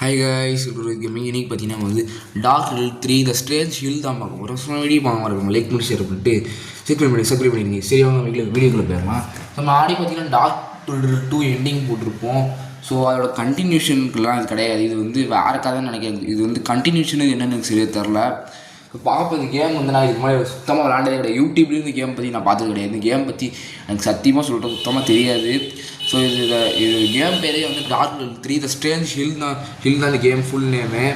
Hi guys, gaming இன்னைக்கு பார்த்தீங்கன்னா வந்து டார்க் ரில் 3 த ஸ்ட்ரேஞ்ச் ஹில் தான் பார்க்க போகிறோம். ஸோ வீடியோ பார்க்க இருக்கும் லைக் பண்ணி ஷேர் பண்ணிட்டு சப்ஸ்கிரைப் பண்ணிடுங்க. சரி, அவங்க வீடியோக்குள்ளே போயிடலாம். நம்ம ஆடி பார்த்தீங்கன்னா டார்க் ரில் 2 எண்டிங் போட்டிருப்போம். ஸோ அதோட கண்டினியூஷனுக்குலாம் இது கிடையாது. இது வந்து வேறு கதைன்னு நினைக்கிறேன். இது வந்து கண்டினியூஷன் என்னென்னு எனக்கு சரியாக தெரில. பார்ப்போம். இந்த கேம் வந்து நான் இது மாதிரி சுத்தமாக விளாண்டதே கிடையாது. யூடியூப்லேயும் இந்த கேம் பற்றி நான் பார்த்தது கிடையாது. இந்த கேம் பற்றி எனக்கு சத்தியமாக சொல்கிறது சுத்தமாக தெரியாது. ஸோ இது கேம் பேரே வந்து டார்க் ரில் 3 த ஸ்ட்ரேஞ்ச் ஹில் தான் இந்த கேம் ஃபுல் நேமு.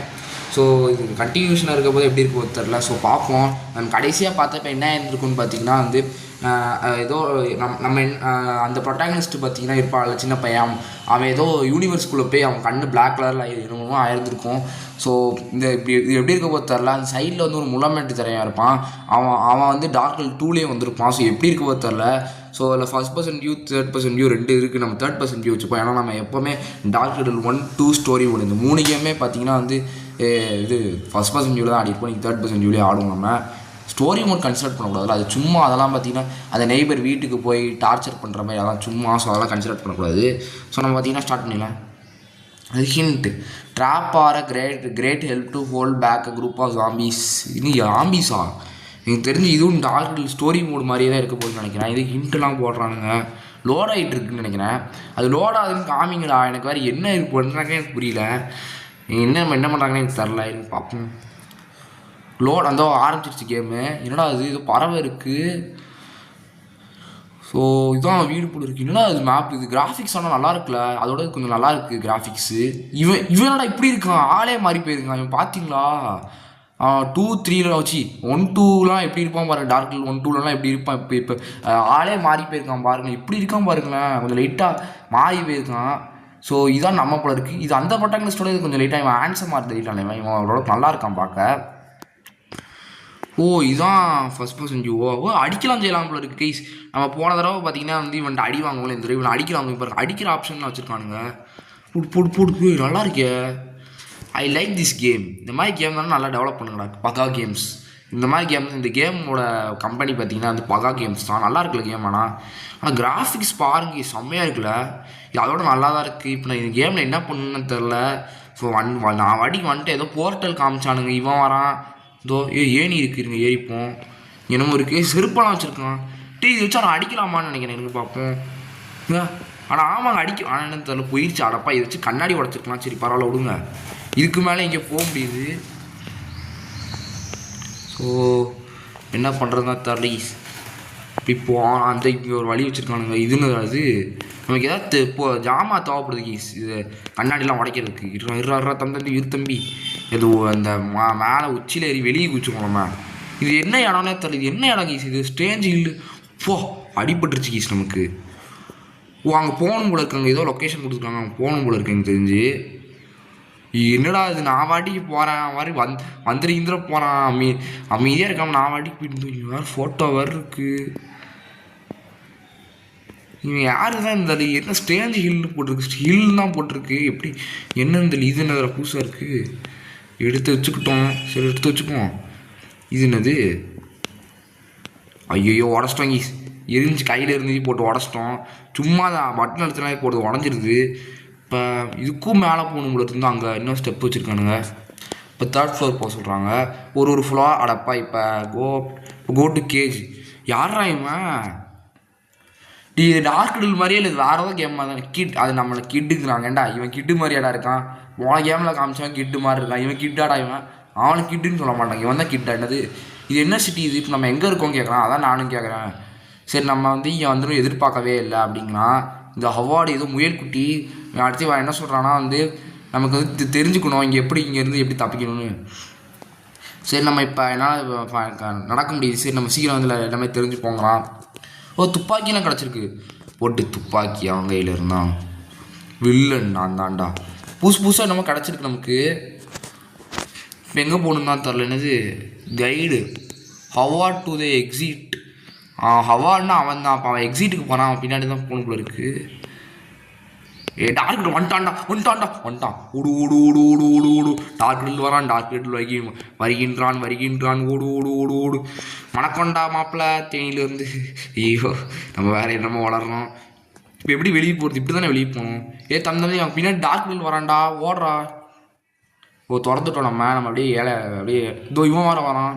ஸோ இது கண்டினியூஷனாக இருக்க போது எப்படி இருக்கும் தெரில. ஸோ பார்ப்போம். நம்ம கடைசியாக பார்த்தப்ப என்ன இருந்திருக்குன்னு பார்த்தீங்கன்னா வந்து ஏதோ நம்ம அந்த ப்ரொட்டாகனிஸ்ட்டு பார்த்தீங்கன்னா இருப்பாள் சின்ன பையன். அவன் ஏதோ யூனிவர்ஸ்குள்ளே போய் அவன் கண்ணு பிளாக் கலரில் என்னமோ ஆயிருந்திருக்கும். ஸோ இது எப்படி இருக்க போது தெரில. அந்த சைடில் வந்து ஒரு முலமெட்டு திரையாக இருப்பான். அவன் வந்து டார்க் ரில் 2லேயே வந்திருப்பான். ஸோ எப்படி இருக்க போது தெரில. ஸோ அதில் first person view third person view ரெண்டு இருக்குது. நம்ம தேர்ட் பர்சன் வியூ வச்சுப்போம். ஏன்னா நம்ம எப்போவுமே டார்க் ரில் 1, 2 ஸ்டோரி 1 இந்த 3 கேமே பார்த்தீங்கன்னா வந்து இது ஃபஸ்ட் பர்சன் வியூவில் தான் ஆடிருப்போம். நீங்கள் தேர்ட் பர்சன் வியூலேயே ஆடுவோம். நம்ம ஸ்டோரி மோட் கன்சிடர் பண்ணக்கூடாது. அது சும்மா அதெல்லாம் பார்த்தீங்கன்னா அந்த நெய்பர் வீட்டுக்கு போய் டார்ச்சர் பண்ணுற மாதிரி அதெல்லாம் சும்மா. ஸோ அதெல்லாம் கன்சிடர் பண்ணக்கூடாது. ஸோ நம்ம பார்த்தீங்கன்னா ஸ்டார்ட் பண்ணிடலாம். அது hint drop are a great help to hold back a group of zombies. இது ஜாம்பீஸா? எனக்கு தெரிஞ்சு இதுவும் டார்க் ரில் ஸ்டோரி மோட் மாதிரியே தான் இருக்க போகுதுன்னு நினைக்கிறேன். இது ஹிண்ட்லாம் போடுறானுங்க. லோட் ஆகிட்டு இருக்குன்னு நினைக்கிறேன். அது லோட் ஆகுதுன்னு காமிங்களா? எனக்கு வேறு என்ன இது பண்ணுறாங்கன்னு எனக்கு புரியல. நம்ம என்ன பண்ணுறாங்கன்னு எனக்கு தரல. எனக்கு பார்ப்போம். லோட் அந்த ஆரம்பிச்சிருச்சு கேமு. என்னடா இது பறவை இருக்குது. ஸோ இதுதான் வீடு போல் இருக்குது. என்னடா அது மேப். இது கிராஃபிக்ஸ் ஆனால் நல்லா இருக்குல்ல. அதோட கொஞ்சம் நல்லா இருக்குது கிராஃபிக்ஸு. இவனடா இப்படி இருக்கான். ஆளே மாறி போயிருக்கான். இவன் பார்த்தீங்களா? 2, 3 வச்சு 1, 2லாம் எப்படி இருப்பான் பாருங்கள். டார்க் ரில் 1, 2லலாம் எப்படி இருப்பான். இப்போ ஆளே மாறி போயிருக்கான் பாருங்கள். இப்படி இருக்கான் பாருங்களேன். கொஞ்சம் லைட்டாக மாறி போயிருக்கான். ஸோ இதான் நம்ம போல இருக்குது. இது அந்த ப்ரொட்டாகனிஸ்டோட இது கொஞ்சம் லைட்டாக இவன் ஹேண்ட்ஸமாக மாதிரி தெரியல. இவன் அவரோட நல்லா இருக்கான் பார்க்க. ஓ இதுதான் ஃபஸ்ட் பர்சன் வியூவோ. அடிக்கலாம் செய்யலாம் போல இருக்குது கைஸ். நம்ம போன தடவை பார்த்தீங்கன்னா வந்து இவன்ட்டு அடி வாங்குவோம். இந்த தடவை இவன் அடிக்கலாம். இப்போ அடிக்கிற ஆப்ஷன்லாம் வச்சுருக்கானுங்க. போட்டு நல்லா இருக்கே. I like this game. இந்த மாதிரி கேம் தானே நல்லா டெவலப் பண்ணுங்கடா. பகா கேம்ஸ் இந்த மாதிரி கேம். இந்த கேமோட கம்பெனி பார்த்தீங்கன்னா அந்த பகா கேம்ஸ் தான். நல்லா இருக்குல்ல கேம். ஆனால் கிராஃபிக்ஸ் பாருங்க செம்மையாக இருக்குல்ல. இது அதோட நல்லா தான் இருக்குது. இப்போ நான் இந்த கேமில் என்ன பண்ணுன்னு தெரில. ஸோ நான் வந்துட்டு ஏதோ போர்ட்டல் காமிச்சானுங்க. இவன் வரான். இதோ ஏணி இருக்குதுங்க, ஏறிப்போம். என்னமோ இருக்குது. செருப்பெல்லாம் வச்சுருக்கான். இது வச்சு அவன் அடிக்கலாமான்னு நினைக்கிறேன். எனக்கு பார்ப்போம். ஆனால் ஆமாங்க அடிக்கும். ஆனால் என்னன்னு தெரியல. போயிடுச்சு. அடப்பா இதை வச்சு கண்ணாடி உடச்சிருக்கலாம். சரி பரவாயில்ல விடுங்க. இதுக்கு மேலே இங்கே போக முடியுது. ஸோ என்ன பண்ணுறதுனா தெரியல. இப்போ அந்த இங்கே ஒரு வழி வச்சுருக்கானுங்க. இதுன்னு அது நமக்கு ஏதாவது இப்போ ஜாமா தேவைப்படுது கீஸ். இது கண்ணாடிலாம் உடைக்கிறதுக்கு. தம்பி தம்பி இது அந்த மேலே உச்சியில் ஏறி வெளியே குச்சிக்கோங்க. நம்ம இது என்ன இடம்னே தெரியல. இது என்ன இடம் கீஸ்? இது ஸ்ட்ரேஞ்ச் ஹில். அடிபட்டுருச்சு கீஸ் நமக்கு. அங்கே போகணும் போல இருக்காங்க. ஏதோ லொக்கேஷன் கொடுத்துருக்காங்க. அங்கே போகணும் போல இருக்கு எனக்கு தெரிஞ்சு. என்னடா இது நான் வாட்டிக்கு போகிறேன் மாதிரி வந்துருக்கிற போகிறான். அமைதியாக இருக்காமல் நான் வாட்டிக்கு போயிட்டு வேறு ஃபோட்டோ வேறு இருக்குது. இவன் யார் தான் இந்த என்ன ஸ்ட்ரேஞ்ச் ஹில்னு போட்டிருக்கு. ஹில் தான் போட்டிருக்கு. எப்படி என்னன்னு தெரியல. இது என்ன புதுசாக இருக்குது. எடுத்து வச்சுக்கிட்டோம். சரி எடுத்து வச்சுக்குவோம். இது என்னது? ஐயோ உடச்சிட்டோங்க. எரிஞ்சு கையில் இருந்துச்சு போட்டு உடச்சிட்டோம். சும்மா தான் பட்டன் எடுத்துனா போட்டு உடஞ்சிருது. இப்போ இதுக்கும் மேலே போகணும் போல இருந்து அங்கே இன்னும் ஸ்டெப் வச்சுருக்கானுங்க. இப்போ 3rd ஃப்ளோர் போக சொல்கிறாங்க. ஒரு ஃப்ளோர். அடப்பா இப்போ கோ டு கேஜ். யாரா இவன்? இது டார்க் ரில் மாதிரியே இல்லை. இது வேறு ஏதோ கேம் மாதிரி தான். கிட் அது நம்மளை கிட்டுக்குறாங்க. ஏண்டா இவன் கிட்டு மாதிரியாடா இருக்கான். போன கேமில் காமிச்சவன் கிட்டு மாதிரி இருக்கான். இவன் கிட்டாடா? இவன் அவனுக்கு கிட்டுன்னு சொல்ல மாட்டாங்க. இவன் தான் கிட்டா. என்னது இது? என்ன சிட்டி இது? இப்போ நம்ம எங்கே இருக்கோம் கேட்குறான். அதான் நானும் கேட்குறேன். சரி நம்ம வந்து இங்கே வந்துடும் எதிர்பார்க்கவே இல்லை அப்படிங்கன்னா. இந்த ஹவார்டு ஏதோ முயல்குட்டி. அடுத்து இவன் என்ன சொல்கிறான்னா வந்து நமக்கு வந்து தெரிஞ்சுக்கணும் இங்கே இங்கேருந்து எப்படி தப்பிக்கணும்னு. சரி நம்ம இப்போ என்னால் நடக்க முடியுது. சரி நம்ம சீக்கிரம் வந்து எல்லாமே தெரிஞ்சு போங்களாம். துப்பாக்கிலாம் கிடச்சிருக்கு. போட்டு துப்பாக்கி அவன் கையில் இருந்தான். வில்லன் நான் தான்டா. புதுசாக என்னமோ கிடச்சிருக்கு நமக்கு. இப்போ எங்கே போகணுன்னு தான் தெரில. என்னது guide Howard to the exit. ஹவார்ட்னா அவன் தான். அப்போ அவன் எக்ஸிட்டுக்கு போனான். அவன் பின்னாடி தான் போகணும் போல இருக்குது. டார்க் வந்துட்டான்டா. ஓடு ஓடு ஓடு ஓடு ஓடு ஓடு. டார்க் ரில் வரான். டார்க் ரில் வருகின்றான். ஓடு. மணக்கொண்டா மாப்பிள்ள தேனியிலேருந்து. ஐயோ நம்ம வேறு என்னமோ வளர்றோம். இப்போ எப்படி வெளியே போகிறது? இப்படி தானே வெளியே போகணும். தம்பி அவன் பின்னாடி டார்க் ரில் வரான்டா. ஓடுறா. திறந்துட்டோம் நம்ம அப்படியே ஏழை அப்படியே இதோ இவன் வரான்.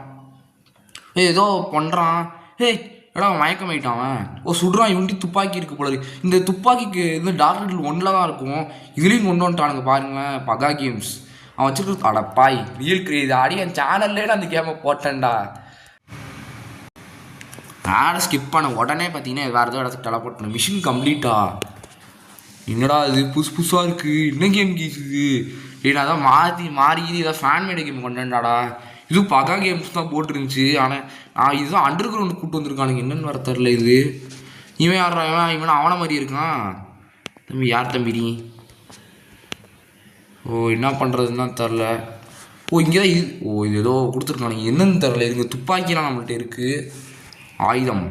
ஏதோ பண்ணுறான். எடா மயக்கம் ஆயிட்டான் அவன். சுடுறான். இவன்ட்டு துப்பாக்கி இருக்குது போல இருக்கு. இந்த துப்பாக்கிக்கு இது டார்க் ஒன்றில் தான் இருக்கும். இதுலேயும் கொண்டு வந்துட்டானுங்க பாருங்களேன். பகா கேம்ஸ் அவன் வச்சுருக்கு. அடப்பாய் ரியல் கிரேஸ் ஆடி என் சேனல்லே அந்த கேமை போட்டேன்டா. ஆடை ஸ்கிப் பண்ண உடனே பார்த்தீங்கன்னா வேறு ஏதோ இடத்துக்கு டெலபோர்ட் பண்ண. மிஷின் கம்ப்ளீட்டா. என்னடா இது புதுசாக இருக்குது. என்ன கேம் கீசுது ஏன்னா அதான் மாறி ஏதாவது ஃபேன் மேட் கேம் கொண்டாடாடா. இது பகா கேம்ஸ் தான் போட்டுருந்துச்சு. ஆனால் இதுதான் அண்டர் கிரவுண்டு கூப்பிட்டு வந்திருக்கானுங்க. என்னென்னு வர தெரில. இது இவன் யாரா இவன் அவனை மாதிரி இருக்கான். தம்பி யார் தம்பி நீ? என்ன பண்ணுறதுன்னு தான் தெரில. இங்கே தான் இது ஏதோ கொடுத்துருக்கானுங்க. என்னன்னு தெரில. இதுங்க துப்பாக்கிலாம் நம்மள்கிட்ட இருக்குது. ஆயுதம்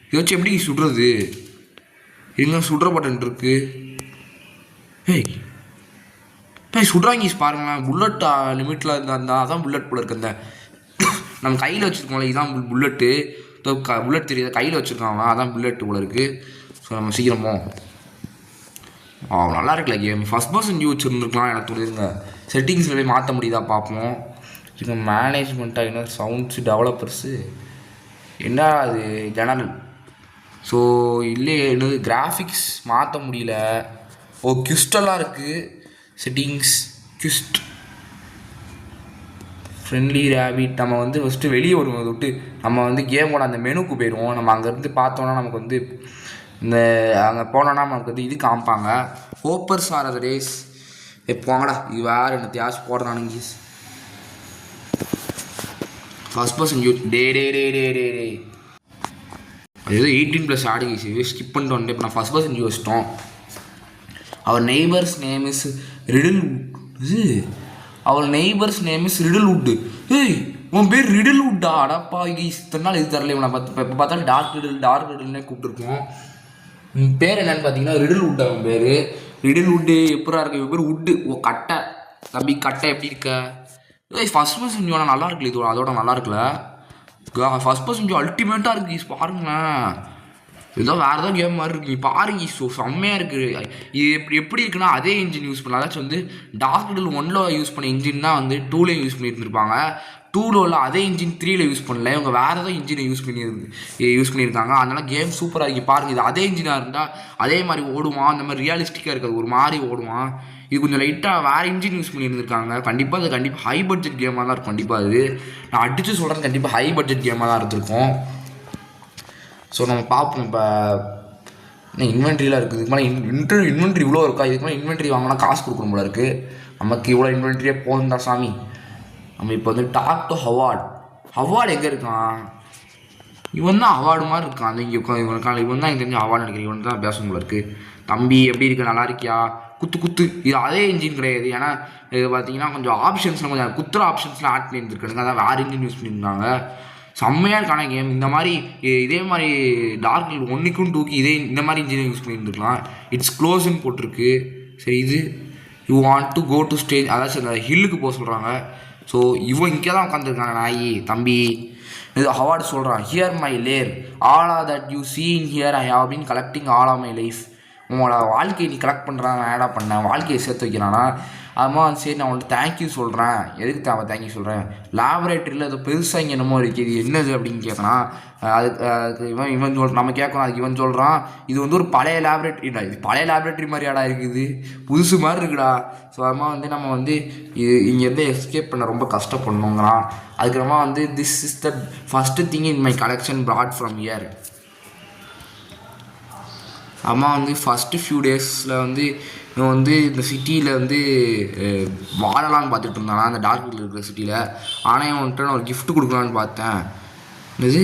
இதை வச்சு எப்படி சுடுறது? எங்கே சுடுற பட்டன் இருக்குது. சுடுறாங்க பாருங்களேன். புல்லட் லிமிட்டில் இருந்தால் அதான் புல்லட் போல இருக்கு. அந்த நம்ம கையில் வச்சுருக்கோம்ல இதுதான் புல்லட்டு. புல்லட் தெரியாத கையில் வச்சுருக்காங்க அதான் புல்லட்டு போல இருக்குது. ஸோ நம்ம சீக்கிரமோ நல்லா இருக்குல்ல கேம். ஃபஸ்ட் பர்சன் வியூ வச்சுருந்துருக்கலாம் எனக்கு தோணுதுங்க. செட்டிங்ஸில் போய் மாற்ற முடியுதா பார்ப்போம். இப்போ மேனேஜ்மெண்ட்டாக என்ன சவுண்ட்ஸு டெவலப்பர்ஸு என்ன அது ஜெனரல். ஸோ இல்லையே என்னது கிராஃபிக்ஸ் மாற்ற முடியல. கிறிஸ்டெல்லாம் இருக்குது. செட்டிங்ஸ் கிஸ்ட் ஃப்ரெண்ட்லி ரேபிட். நம்ம ஃபஸ்ட்டு வெளியே வருவோம். அதை விட்டு நம்ம கேமோட அந்த மெனுக்கு போயிடுவோம். நம்ம அங்கேருந்து பார்த்தோன்னா நமக்கு இந்த அங்கே போனோன்னா நமக்கு இது காமிப்பாங்க. ஹோப்பர்ஸ் ஆர் த ரேஸ். போங்கடா இது வேறு என்ன தியாஸ் போடுறானுங்க. ஃபஸ்ட் பர்சன் யூ டே அது ஏதோ 18+ ஆடிச்சு. ஸ்கிப் பண்ணிட்டு வந்துட்டு இப்போ நான் ஃபஸ்ட் பர்சன் யூ வச்சிட்டோம். அவர் நெய்பர்ஸ் நேம் இஸ் ரிடில்வுட். உன் பேர் ரிடில்வுட்டா? அடப்பா இத்தனை நாள் இது தரல. நான் இப்போ பார்த்தாலும் டார்க் ரிடில்னே கூப்பிட்டுருக்கோம். பேர் என்னன்னு பார்த்தீங்கன்னா ரிடில்வுட். அவன் பேர் ரிடில்வுட்டு. எப்படா இருக்கு இவன் பேர் உட்டு. கட்டை தம்பி கட்டை எப்படி இருக்க? ஃபஸ்ட் பர்சன் வியூ நல்லா இருக்குல்ல. இது அதோட நல்லா இருக்குல்ல. ஃபஸ்ட் பர்சன் வியூ அல்டிமேட்டாக இருக்குது பாருங்களேன். ஏதோ வேறு ஏதோ கேம் மாதிரி இருக்குது பாருங்க. செம்மையாக இருக்குது. இது எப்படி இருக்குன்னா அதே இன்ஜின் யூஸ் பண்ணலாம். அதாச்சும் டார்க் ரிடில் 1ல் யூஸ் பண்ண இன்ஜின் தான் 2லேயும் யூஸ் பண்ணியிருந்துருப்பாங்க. 2ல் அதே இன்ஜின் 3ல் யூஸ் பண்ணல. இவங்க வேறு ஏதோ இன்ஜினை யூஸ் பண்ணியிருக்காங்க. அதனால கேம் சூப்பராக இருக்குது பாருங்கள். இது அதே இன்ஜினாக இருந்தால் அதே மாதிரி ஓடுவான். அந்த மாதிரி ரியாலிஸ்டிக்காக இருக்காது. ஒரு மாதிரி ஓடுவான். இது கொஞ்சம் லைட்டாக வேறு இன்ஜின் யூஸ் பண்ணியிருந்துருக்காங்க. கண்டிப்பாக ஹை பட்ஜெட் கேமாக தான் இருக்கும். கண்டிப்பாக அது நான் அடித்து சொல்கிறேன். கண்டிப்பாக ஹை பட்ஜெட் கேமாக தான் இருந்திருக்கும். ஸோ நம்ம பார்ப்போம். இப்போ இன்வென்ட்ரிலாம் இருக்குது. இதுக்கு மேலே இன்வென்ட்ரி இவ்வளோ இருக்கா? இதுக்கு மேலே இன்வென்ட்ரி வாங்கினா காசு கொடுக்கணும் போல இருக்குது. நமக்கு இவ்வளோ இன்வென்ட்ரியே போகும்டா சாமி. நம்ம இப்போ டாக் டு ஹவார்டு எங்கே இருக்கான்? இவன் தான் அவார்டு மாதிரி இருக்கான். இங்கே இவன் தான் எனக்கு தெரிஞ்ச அவார்டு நினைக்கிறேன். இவன் தான் பேசணும் போல இருக்குது. தம்பி எப்படி இருக்க? நல்லா இருக்கியா? குத்து இது அதே இன்ஜின் கிடையாது. ஏன்னா இது பார்த்தீங்கன்னா கொஞ்சம் ஆப்ஷன்ஸ்லாம் கொஞ்சம் குத்துற ஆப்ஷன்ஸ்லாம் ஆட் பண்ணியிருந்துருக்காங்க. அதான் வேறு இன்ஜின் யூஸ் பண்ணியிருந்தாங்க. செம்மையாக இருக்கான கேம். இந்த மாதிரி இதே மாதிரி டார்க் 1க்கும் 2க்கு இந்த மாதிரி இன்ஜினை யூஸ் பண்ணியிருந்துருக்கலாம். இட்ஸ் க்ளோஸ்ன்னு போட்டிருக்கு. சரி இது you want to go to stage அதாச்சும் அந்த ஹில்லுக்கு போக சொல்கிறாங்க. ஸோ இவன் இங்கே தான் உட்காந்துருக்காங்க. நாய் தம்பி இது அவார்டு சொல்கிறான். Here my lair all are that you see in here I have been collecting all of my life. உங்களோட வாழ்க்கையை நீ கலெக்ட் பண்ணுறான். ஆடாக பண்ணேன் வாழ்க்கையை சேர்த்து வைக்கிறானா? அதுமா சரி நான் உங்கள்கிட்ட தேங்க்யூ சொல்கிறேன். எதுக்கு தேங்க்யூ சொல்கிறேன்? லேபரேட்டரியில் அது பெருசாக இங்கே என்னமோ இருக்குது. இது என்னது அப்படின்னு கேட்குறான். அதுக்கு இவன் நம்ம கேட்குறோம். அதுக்கு இவன் சொல்கிறான் இது ஒரு பழைய லேபரேட்டரிடா. இது பழைய லேபரேட்டரி மாதிரியாடா இருக்குது. புதுசு மாதிரி இருக்குடா. ஸோ அதுமா நம்ம இது இங்கேருந்து எஸ்கேப் பண்ண ரொம்ப கஷ்டப்படணுங்கிறான். அதுக்கப்புறமா this is the first thing in my collection broad from here. அம்மா ஃபஸ்ட்டு ஃபியூ டேஸில் இவன் இந்த சிட்டியில் வாழலான்னு பார்த்துட்டு இருந்தானா அந்த டார்க்கில் இருக்கிற சிட்டியில். ஆனால் இவன் நான் ஒரு கிஃப்ட் கொடுக்கலான்னு பார்த்தேன். இது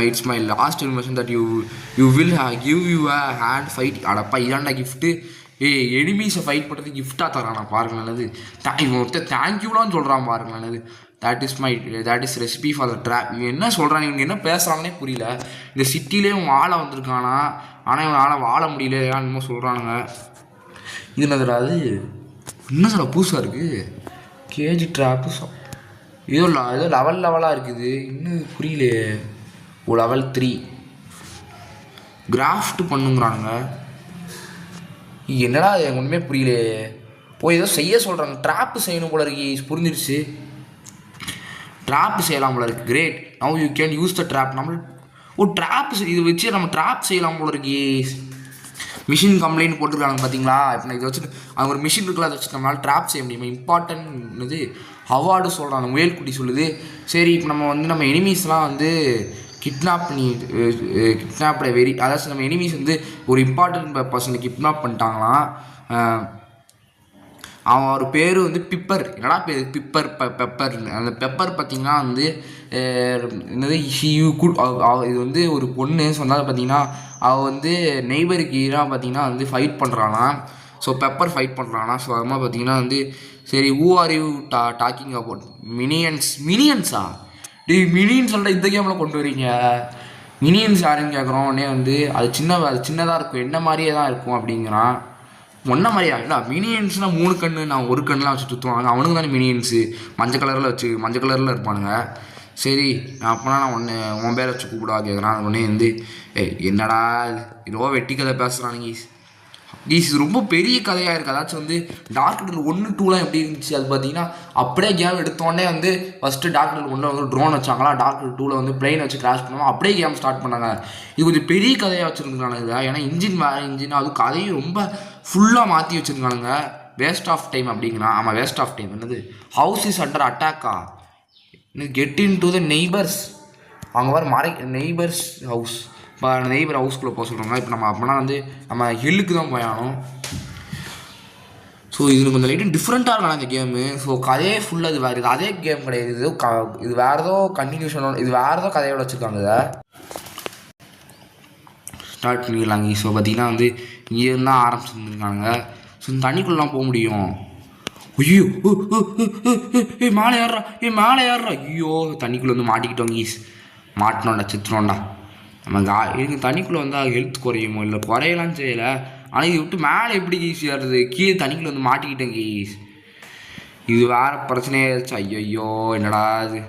it's my last invest that you will give you a hand fight. அடப்பா இதாண்டா கிஃப்ட்டு. எனிமீஸை ஃபைட் பண்ணுறதுக்கு கிஃப்டாக தரானா பாருங்களேன். இவன் ஒருத்தர் தேங்க்யூலான்னு சொல்கிறான் பாருங்களேன். That is recipe for the drop. இவன் என்ன சொல்கிறான்? இவங்க என்ன பேசுகிறாங்கன்னே புரியல. இந்த சிட்டிலே இவன் வாழ வந்திருக்கானா. ஆனால் இவனால் வாழ முடியல என்னமோ சொல்கிறானுங்க. இது என்னதுடா? அது என்ன சொல்ல புதுசாக இருக்குது. கேஜி ட்ராப்பு ஏதோ லெவலாக இருக்குது. இன்னும் புரியலையே. லெவல் 3 கிராஃப்ட் பண்ணுங்கிறானுங்க. என்னடா எனக்கு ஒன்றுமே புரியலையே. போய் ஏதோ செய்ய சொல்கிறாங்க. ட்ராப்பு செய்யணும் போல இருக்கு. புரிஞ்சிருச்சு, ட்ராப் செய்யலாம் போல இருக்குது. Great, now you can use the drop. நம்ம ட்ராப் இது வச்சு நம்ம ட்ராப் செய்யலாம் போல இருக்கு. மிஷின் கம்ப்ளைண்ட் போட்டிருக்காங்க பார்த்தீங்களா. இப்போ நான் இதை வச்சுட்டு அவங்க ஒரு மிஷின் இருக்குல்ல, அதை வச்சு நம்மளால் ட்ராப் செய்ய முடியுமா. இம்பார்ட்டன்ட் இது அவார்டு சொல்கிறாங்க, முயல்குட்டி சொல்லுது. சரி, இப்போ நம்ம எனிமீஸ்லாம் கிட்னாப் பண்ணி கிட்னாப்பை அதாச்சும் நம்ம எனிமீஸ் ஒரு இம்பார்ட்டன்ட் பர்சனை கிட்னாப் பண்ணிட்டாங்களாம். அவன் ஒரு பேர் பிப்பர். என்னடா பேர் பிப்பர், பெப்பர். அந்த பெப்பர் பார்த்திங்கன்னா என்னது இது ஒரு பொண்ணு சொன்னால் பார்த்திங்கன்னா அவள் நெய்பருக்கு ஈராக பார்த்திங்கன்னா ஃபைட் பண்ணுறானா. ஸோ பெப்பர் ஃபைட் பண்ணுறானா. ஸோ அது மாதிரி பார்த்திங்கன்னா சரி, who are you talking about மினியன்ஸா மினியன்ஸ் சொல்லிட்டு இந்த கேமில் கொண்டு வரீங்க. மினியன்ஸ் யாருன்னு கேட்குறோம். உடனே அது சின்னதாக இருக்கும், என்ன மாதிரியே தான் இருக்கும் அப்படிங்கிறான். ஒன்றை மாதிரியா இல்லை, மினியன்ஸ்னால் 3 கண்ணு, நான் ஒரு கண்ணுலாம் வச்சு சுற்றுவாங்க. அவனுக்கு தானே மினியன்ஸு மஞ்சள் கலரில் இருப்பானுங்க. சரி, அப்போனா நான் உன் பேரை வச்சு கூப்பிடா கேட்குறான். உடனே என்னடா இதோ வெட்டி கதை பேசுகிறானுங்க இது ரொம்ப பெரிய கதையாக இருக்குது. அதாச்சும் டார்க் ரைடர் 1, 2லாம் எப்படி இருந்துச்சு அது பார்த்தீங்கன்னா, அப்படியே கேம் எடுத்தோடனே ஃபஸ்ட்டு டார்க் ரைடர் 1 ட்ரோன் வச்சாங்களா, டார்க் ரைடர் 2ல் பிளெயின் வச்சு கிராஷ் பண்ணுவோம், அப்படியே கேம் ஸ்டார்ட் பண்ணாங்க. இது கொஞ்சம் பெரிய கதையாக வச்சுருந்துருக்காங்க இதை. ஏன்னா இன்ஜின் வேறு இன்ஜின், அது கதையும் ரொம்ப ஃபுல்லாக மாற்றி வச்சுருக்கானுங்க. வேஸ்ட் ஆஃப் டைம் அப்படிங்கிறான். ஆமாம், வேஸ்ட் ஆஃப் டைம். என்னது ஹவுஸ் இஸ் அண்டர் அட்டாக்கா, get in to the neighbours. அவங்க வர நெய்பர்ஸ் ஹவுஸ். இப்போ நெய்பர் ஹவுஸ்குள்ளே போக சொல்கிறாங்க. இப்போ நம்ம அப்படின்னா நம்ம ஹில்லுக்கு தான் போயானோம். ஸோ இது கொஞ்சம் லைட்டு டிஃப்ரெண்ட்டாக இருக்கான இந்த கேமு. ஸோ கதையே ஃபுல்லாக இது வேறு, இது அதே கேம் கிடையாது. இது வேறு ஏதோ கண்டினியூஷனோட, இது வேறு ஏதோ கதையோட வச்சுருக்காங்க. இதை ஸ்டார்ட் பண்ணிடலாங்க. ஸோ பார்த்திங்கன்னா இங்கே இருந்தால் ஆரம்பிச்சுருந்துருக்காங்க. ஸோ இந்த தண்ணிக்குள்ளலாம் போக முடியும். ஐயோ, மேலே ஏறுறா. ஐயோ, தண்ணிக்குள்ளே மாட்டிக்கிட்டோங்க ஈஸ். மாட்டினோண்டா, சித்திரோண்டா. நம்ம எங்க தண்ணிக்குள்ளே வந்தால் ஹெல்த் குறையுமோ, இல்லை குறையலாம் செய்யலை. ஆனால் இது விட்டு மேலே எப்படி ஈஸியாக இருந்தது, கீழே தண்ணிக்குள்ளே மாட்டிக்கிட்டேங்க ஈஸ். இது வேறு பிரச்சனையாயிருச்சு. ஐயோ, என்னடா இது.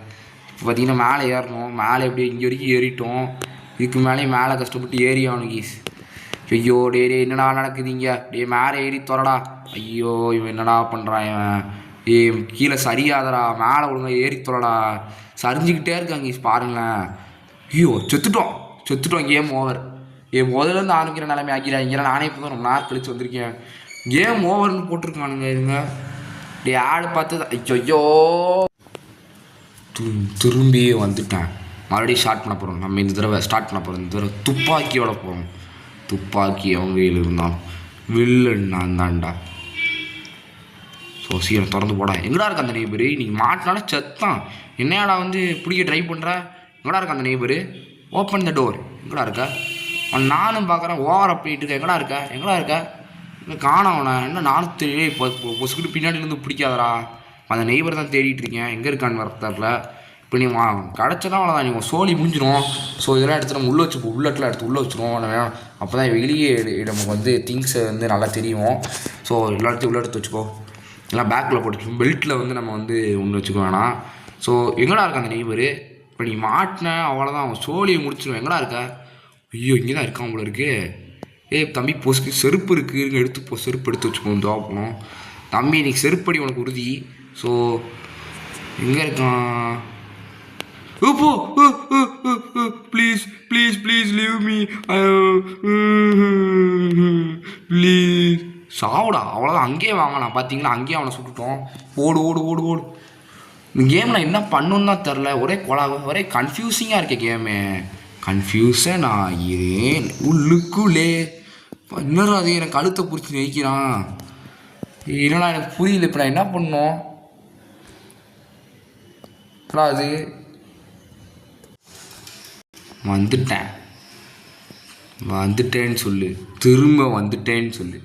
இப்போ பார்த்திங்கன்னா மேலே ஏறணும். மேலே எப்படி இங்கே வரைக்கும் ஏறிட்டோம். இதுக்கு மேலே கஷ்டப்பட்டு ஏறி ஆகணும் ஈஸ். ஐயோ, டே என்னடா நடக்குதுங்க. மேலே ஏறி தோறடா. ஐயோ, இவன் என்னடா பண்ணுறான் இவன். கீழே சரியாதடா, மேலே ஒழுங்கா ஏறி தோறடா. சரிஞ்சிக்கிட்டே இருக்காங்க ஈஸ், பாருங்களேன். ஐயோ, செத்துட்டோம். Game over. முதலேருந்து ஆரம்பிக்கிற நிலைமை ஆக்கிறாங்க. நானே இப்போ தான் ரொம்ப நேரம் கழிச்சு வந்திருக்கேன். கேம் ஓவர்னு போட்டிருக்கானுங்க இதுங்க. ஆடு பார்த்து ஐயோ, திரும்பி வந்துட்டேன். மறுபடியும் ஸ்டார்ட் பண்ண போகிறோம். நம்ம இந்த தடவை ஸ்டார்ட் பண்ண போகிறோம். இந்த தடவை துப்பாக்கியோட போகிறோம். துப்பாக்கி அவங்க கையில் இருந்தான். வில்லன் நான் தான்டா. ஸோ சீக்கிரம் திறந்து போடா. எங்கடா இருக்க அந்த நெய்பரு? நீங்கள் மாட்டினாலும் செத்தான். என்னடா பிடிக்க ட்ரை பண்ணுற? எங்கடா இருக்க அந்த நெய்பரு? Open the door. எங்கடா இருக்க? நானும் பார்க்குறேன், ஓவர் பண்ணிட்டு இருக்கேன். எங்கடா இருக்க? காணோம் அவனை. என்ன நானும் தெரியல. இப்போ பொசுக்கிட்டு பின்னாடிலேருந்து பிடிக்காதடா. அந்த நெய்பர் தான் தேடிட்டு இருக்கேன். எங்கே இருக்கான்னு வரத்தாரில். இப்போ நீ கிடச்சதான் அவ்வளோதான், நீங்கள் சோழி முடிஞ்சிடும். ஸோ இதெல்லாம் எடுத்து நம்ம உள்ளே வச்சுப்போம். உள்ளட்டெலாம் எடுத்து உள்ளே வச்சுருவோம். வேணும், அப்போ தான் வெளியே நமக்கு திங்ஸை நல்லா தெரியும். ஸோ எல்லாத்தையும் உள்ளே எடுத்து வச்சுக்கோ. எல்லாம் பேக்கில் போட்டு பெல்ட்டில் நம்ம ஒன்று வச்சுக்க வேணாம். ஸோ எங்கடா இருக்க அந்த நெய்பரு? இப்போ நீ மாட்டின அவ்வளோதான், அவன் சோழியை முடிச்சிடுவேன். எங்கடா இருக்க? ஐயோ, இங்கே தான் இருக்கான் போல இருக்கு. தம்பி, பொசுக்கு செருப்பு இருக்குது, செருப்பு எடுத்து வச்சுக்கோங்க. தோப்பணும் தம்பி, இன்னைக்கு செருப்படி உனக்கு உறுதி. ஸோ எங்கே இருக்கான்? Please leave me please. சாவுடா, அவ்வளோதான். அங்கேயே வாங்கலாம். பார்த்தீங்களா, அங்கேயே அவனை சுட்டுட்டோம். ஓடு. இந்த கேமில் என்ன பண்ணுன்னு தான் தெரில. ஒரே கன்ஃபியூசிங்காக இருக்க கேமு. கன்ஃபியூஷன் ஆகிறேன் உள்ளுக்குள்ளே. இன்னொரு அது எனக்கு கழுத்தை பிடிச்சி வைக்கிறான். என்னடா எனக்கு புரியல. இப்போ நான் என்ன பண்ணோம்? அது வந்துட்டேன்னு சொல்லு. திரும்ப வந்துட்டேன்னு சொல்லு.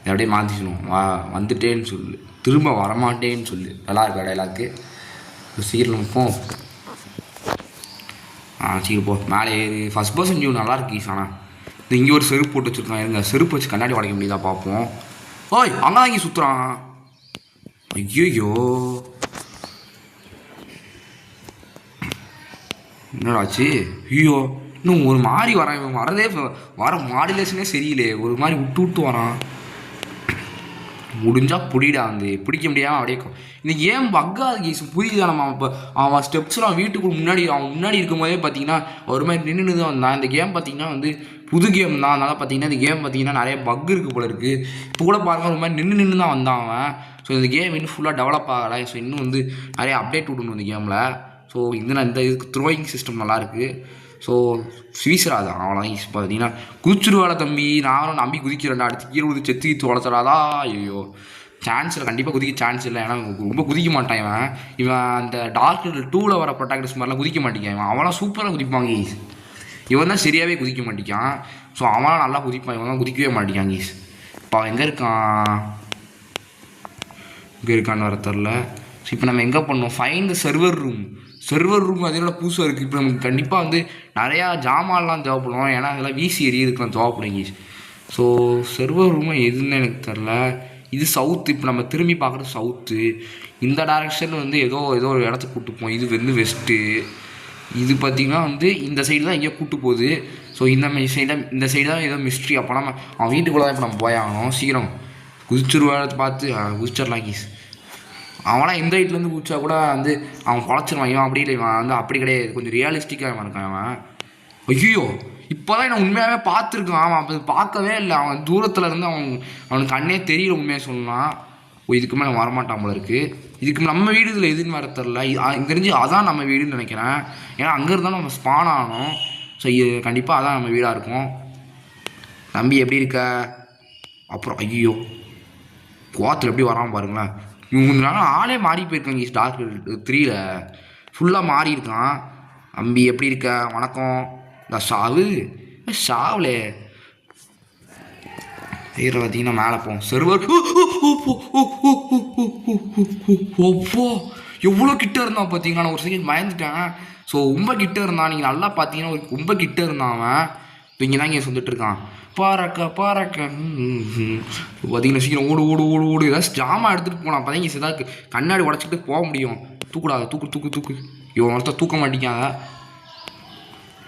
அப்படியே மாற்றிக்கணும். வந்துட்டேன்னு சொல்லு, திரும்ப வரமாட்டேன்னு சொல்லு. நல்லா இருக்கா டைலாக்கு? சீக்கிரம் போ. சீக்கிரம் போ. மேலே ஏறி ஃபஸ்ட் பர்சன் வியூ நல்லா இருக்கு. ஆனால் இங்கே ஒரு செருப்பு போட்டு வச்சுருக்கான். இருங்க, செருப்பு வச்சு கண்ணாடி உடைக்க முடியுதா பார்ப்போம். ஓய், அங்கே இங்கே சுற்றுறான். ஐயோ, என்னடாச்சு? ஐயோ, இன்னும் ஒரு மாதிரி வரான். இவன் வர மாடுலேஷனே சரியில்லை. ஒரு மாதிரி விட்டு வரான். முடிஞ்சால் பிடிடா வந்து பிடிக்க முடியாமல் அப்படியே இந்த கேம் பக்காது கேஸ் புரியுதா. நம்ம இப்போ அவன் ஸ்டெப்ஸ்லாம் வீட்டுக்கு முன்னாடி அவன் முன்னாடி இருக்கும் போதே பார்த்தீங்கன்னா ஒரு மாதிரி நின்று தான் வந்தான். இந்த கேம் பார்த்தீங்கன்னா வந்து புது கேம் தான். அதனால் பார்த்தீங்கன்னா இந்த கேம் பார்த்தீங்கன்னா நிறைய பக் இருக்குது போல இருக்குது. இப்போ கூட பாருங்கள் ஒரு மாதிரி நின்று தான் வந்தான் அவன். ஸோ இந்த கேம் இன்னும் ஃபுல்லாக டெவலப் ஆகலை. ஸோ இன்னும் வந்து நிறைய அப்டேட் விடணும் இந்த கேமில். ஸோ இந்த இதுக்கு த்ரோயிங் சிஸ்டம் நல்லாயிருக்கு. ஸோ வீசுறாது அவ்வளோதான். இப்போ பார்த்தீங்கன்னா குதிச்சுருவாள தம்பி, நானும் நம்பி குதிக்கிறேன்டா, அடுத்து கீழே குதி செத்து தொலைச்சிடாதா. ஐயோ சான்ஸ் இல்லை, கண்டிப்பாக குதிக்க சான்ஸ் இல்லை. ஏன்னா ரொம்ப குதிக்க மாட்டான் இவன் அந்த டார்க் 2ல் வர ப்ரொட்டாக்டர்ஸ் மாதிரிலாம் குதிக்க மாட்டேங்கான். இவன் அவெல்லாம் சூப்பராக குதிப்பாங்க கீஸ். இவன் தான் சரியாகவே குதிக்க மாட்டேங்கான். ஸோ அவனால் நல்லா குதிப்பான், இவன் தான் குதிக்கவே மாட்டேங்கான் கீஸ். இப்போ அவன் எங்கே இருக்கான்னு வர தெரில. ஸோ இப்போ நம்ம எங்கே பண்ணோம், ஃபைண்ட் த சர்வர் ரூம் அதனால புதுசாக இருக்குது. இப்போ நமக்கு கண்டிப்பாக வந்து நிறையா ஜாமான்லாம் தேவைப்படும். ஏன்னா அதெல்லாம் வீசி எறியதுக்குலாம் தேவைப்படுங்க. ஸோ சர்வர் ரூம் எதுன்னு எனக்கு தெரில. இது சவுத்து. இப்போ நம்ம திரும்பி பார்க்குறது சவுத்து. இந்த டைரெக்ஷன் வந்து ஏதோ ஒரு இடத்துக்கு கூப்பிட்டு இது வந்து வெஸ்ட்டு. இது பார்த்திங்கன்னா வந்து இந்த சைடு தான் எங்கேயோ கூப்பிட்டு போகுது. ஸோ இந்த சைடு தான் ஏதோ மிஸ்ட்ரி. அப்போ நம்ம அவன் வீட்டுக்குள்ளே தான் இப்போ நம்ம போயாகணும். சீக்கிரம் குதிச்சுருவாழத்தை பார்த்து குதிச்சிடலாம் கீஸ். அவனால் இந்த வீட்டிலேருந்து குதிச்சா கூட வந்து அவன் குழச்சிருவான். இவன் அப்படி இல்லை, இவன் வந்து அப்படி கிடையாது, கொஞ்சம் ரியலிஸ்டிக்காக அவன் இருக்கான். அவன் ஐயோ இப்போ தான் நான் உண்மையாகவே பார்த்துருக்கான். அவன் அப்போ பார்க்கவே இல்லை. அவன் தூரத்தில் இருந்து அவனுக்கு கண்ணே தெரியல உண்மையாக சொன்னான். இதுக்கு மேலே வரமாட்டான் போல இருக்குது. இதுக்கு நம்ம வீடு இதில் எதுன்னு வர தெரில. இது தெரிஞ்சு அதான் நம்ம வீடுன்னு நினைக்கிறேன். ஏன்னா அங்கே இருந்தாலும் நம்ம ஸ்பான் ஆகணும். ஸோ இது கண்டிப்பாக அதான் நம்ம வீடாக இருக்கும். தம்பி எப்படி இருக்க? அப்புறம் ஐயோ கோத்தில் எப்படி வராமல் பாருங்களேன். இவங்க நாள் ஆளே மாறி போயிருக்காங்க. டார்க் 3ல் ஃபுல்லாக மாறி இருக்கான். தம்பி எப்படி இருக்க? வணக்கம். இந்த ஷாவுலே வேறு பார்த்தீங்கன்னா மேலே போவோம். சர்வர் எவ்வளோ கிட்ட இருந்தான் பார்த்தீங்கன்னா. நான் ஒரு செகண்ட் பயந்துட்டேன். ஸோ ரொம்ப கிட்ட இருந்தான். நீங்கள் நல்லா பார்த்தீங்கன்னா ரொம்ப கிட்ட இருந்தான் அவன். இப்போ இங்கே தான் இங்கே சொல்லிட்டு இருக்கான். பாறக்க பார்த்தீங்கன்னா சீக்கிரம் ஓடு ஏதாச்சும் ஜாமான் எடுத்துகிட்டு போனான். அப்போ தான் இங்கே ஏதாவது கண்ணாடி உடச்சிட்டு போக முடியும். தூக்குடாது தூக்கு இவன் ஒருத்தர் தூக்க மாட்டேங்காங்க.